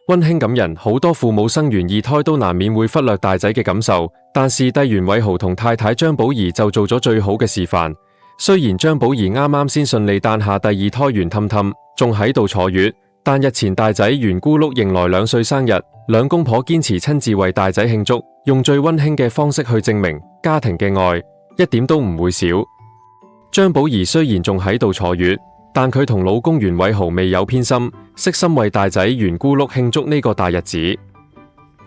溫馨感人。好多父母生完二胎都難免會忽略大仔嘅感受，但視帝袁偉豪同太太張寶儀就做咗最好嘅示範。雖然張寶儀啱啱先順利誕下第二胎袁氹氹，仲喺度坐月，但日前大仔袁咕碌迎來2歲生日，兩公婆堅持親自為大仔慶祝，用最溫馨嘅方式去證明家庭嘅愛一點都唔會少。張寶儀雖然仲喺度坐月，但佢同老公袁偉豪未有偏心，悉心為大仔袁咕碌慶祝呢個大日子。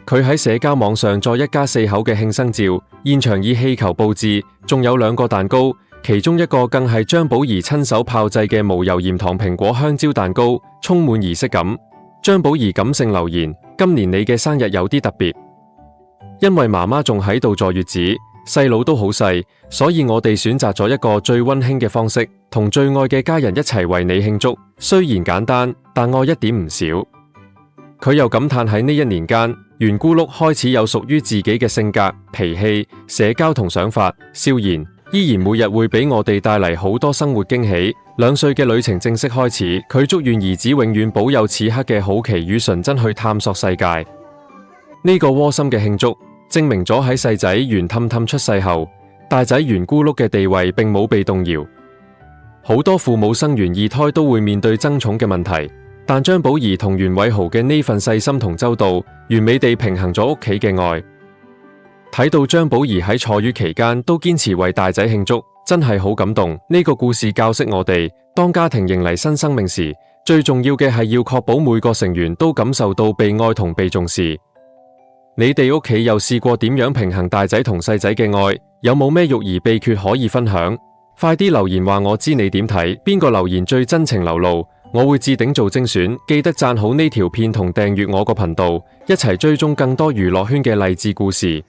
佢喺社交網上載一家4口嘅慶生照，現場以氣球佈置，仲有2個蛋糕，其中一個更係張寶儀親手炮製嘅無油鹽糖蘋果香蕉蛋糕，充滿儀式感。張寶儀感性留言：今年你嘅生日有啲特別，因為媽媽仲喺度坐月子，細佬都好細，所以我哋選擇咗一個最溫馨嘅方式，同最愛嘅家人一齊為你慶祝。雖然簡單，但愛一點唔少。佢又感嘆喺呢1年間，袁咕碌開始有屬於自己嘅性格、脾氣、社交同想法，笑言依然每日會俾我哋帶嚟好多生活驚喜。2歲嘅旅程正式開始，佢祝願兒子永遠保有此刻嘅好奇與純真去探索世界。呢個窩心嘅慶祝，證明咗喺細仔袁氹氹出世後，大仔袁咕碌嘅地位並冇被動搖。好多父母生完二胎都會面對爭寵嘅問題，但張寶儀同袁偉豪嘅呢份細心同周到，完美地平衡咗屋企嘅愛。睇到張寶儀喺坐月期間都堅持為大仔慶祝，真係好感動。呢個故事教識我哋，當家庭迎嚟新生命時，最重要嘅係要確保每個成員都感受到被愛同被重視。你哋屋企又試過點樣平衡大仔同細仔嘅愛？有冇咩育兒秘訣可以分享？快啲留言話我知你點睇，邊個留言最真情流露，我會置頂做精選。記得讚好呢條片同訂閱我個頻道，一齊追蹤更多娛樂圈嘅勵志故事。